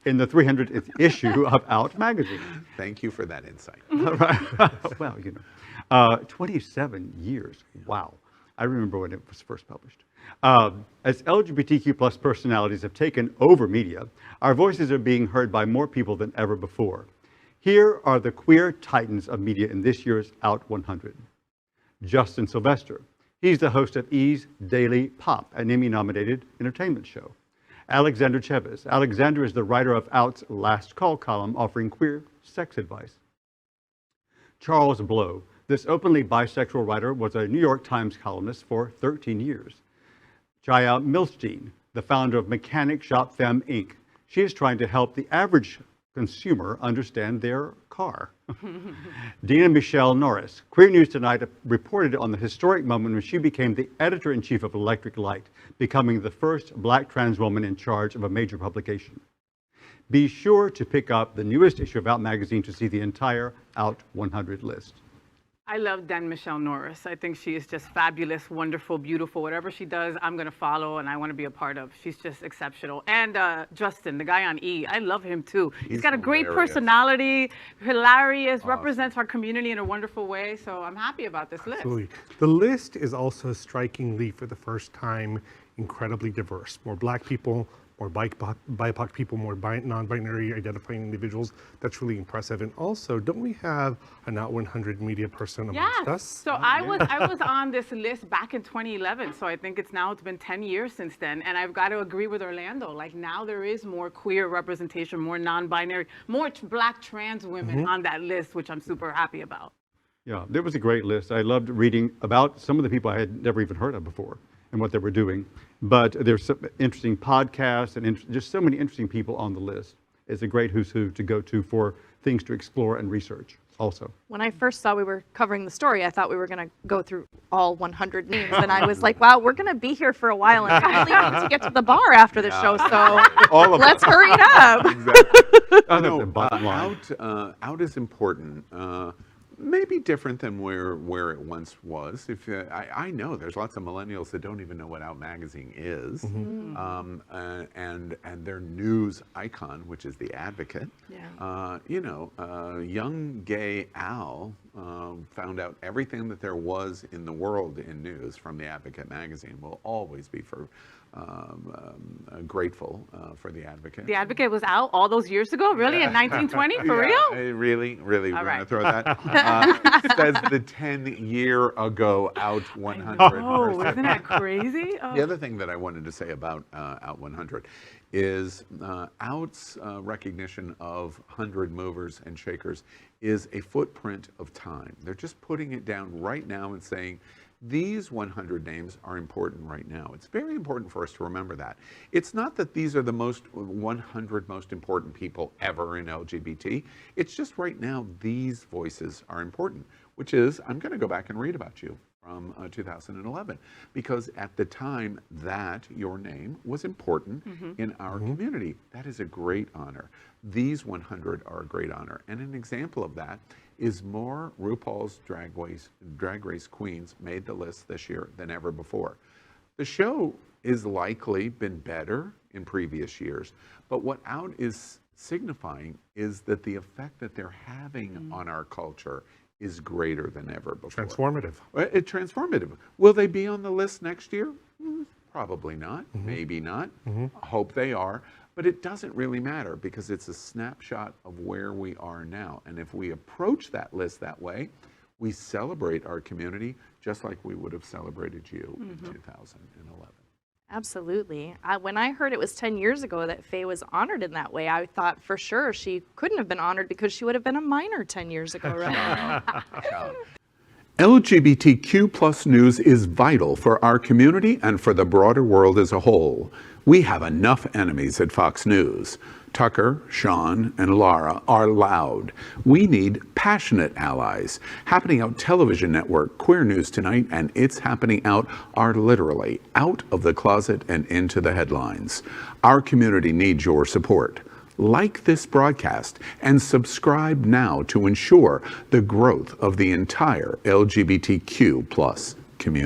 in the 300th issue of Out magazine. Thank you for that insight. Well, 27 years. Wow. I remember when it was first published. As LGBTQ plus personalities have taken over media, our voices are being heard by more people than ever before. Here are the queer titans of media in this year's Out 100. Justin Sylvester. He's the host of E's Daily Pop, an Emmy-nominated entertainment show. Alexander Cheves. Alexander is the writer of Out's Last Call column offering queer sex advice. Charles Blow. This openly bisexual writer was a New York Times columnist for 13 years. Chaya Milchtein, the founder of Mechanic Shop Femme, Inc. She is trying to help the average consumer understand their car. Denne Michele Norris. Queer News Tonight reported on the historic moment when she became the editor-in-chief of Electric Light, becoming the first Black trans woman in charge of a major publication. Be sure to pick up the newest issue of Out magazine to see the entire Out 100 list. I love Denne Michele Norris. I think she is just fabulous, wonderful, beautiful. Whatever she does, I'm going to follow and I want to be a part of. She's just exceptional. And Justin, the guy on E, I love him too. He's got a great personality, hilarious, represents our community in a wonderful way. So I'm happy about this list. Absolutely. The list is also strikingly, for the first time, incredibly diverse. More Black people, more BIPOC people, more non-binary identifying individuals. That's really impressive. And also, don't we have an Out 100 media person amongst us? So I was on this list back in 2011. So I think it's been 10 years since then. And I've got to agree with Orlando. Like now there is more queer representation, more non-binary, more Black trans women on that list, which I'm super happy about. Yeah, there was a great list. I loved reading about some of the people I had never even heard of before and what they were doing. But there's some interesting podcasts and just so many interesting people on the list. It's a great who's who to go to for things to explore and research also. When I first saw we were covering the story, I thought we were going to go through all 100 names. And I was like, wow, we're going to be here for a while and probably need to get to the bar after the show. So let's hurry it up. Exactly. Out is important. Maybe different than where it once was. If I know there's lots of millennials that don't even know what Out magazine is, and their news icon, which is the Advocate. Yeah. Young gay Al found out everything that there was in the world in news from the Advocate magazine. Will always be grateful for the Advocate. The Advocate was out all those years ago, really, in 1920, for real? Really, we're going to throw that. Says the 10-year ago Out 100. Oh, isn't that crazy? Oh. The other thing that I wanted to say about Out 100 is Out's recognition of 100 movers and shakers is a footprint of time. They're just putting it down right now and saying, these 100 names are important right now. It's very important for us to remember that. It's not that these are the 100 most important people ever in LGBT. It's just right now these voices are important, which is, I'm going to go back and read about you from 2011, because at the time that your name was important in our community. That is a great honor. These 100 are a great honor. And an example of that is more RuPaul's Drag Race queens made the list this year than ever before. The show is likely been better in previous years, but what Out is signifying is that the effect that they're having on our culture is greater than ever before. Transformative. Transformative. Will they be on the list next year? Probably not. Maybe not. Hope they are. But it doesn't really matter because it's a snapshot of where we are now. And if we approach that list that way, we celebrate our community just like we would have celebrated you in 2011. Absolutely. When I heard it was 10 years ago that Faye was honored in that way, I thought for sure she couldn't have been honored because she would have been a minor 10 years ago, right? LGBTQ plus news is vital for our community and for the broader world as a whole. We have enough enemies at Fox News. Tucker, Sean, and Laura are loud. We need passionate allies. Happening Out Television Network, Queer News Tonight, and It's Happening Out are literally out of the closet and into the headlines. Our community needs your support. Like this broadcast and subscribe now to ensure the growth of the entire LGBTQ plus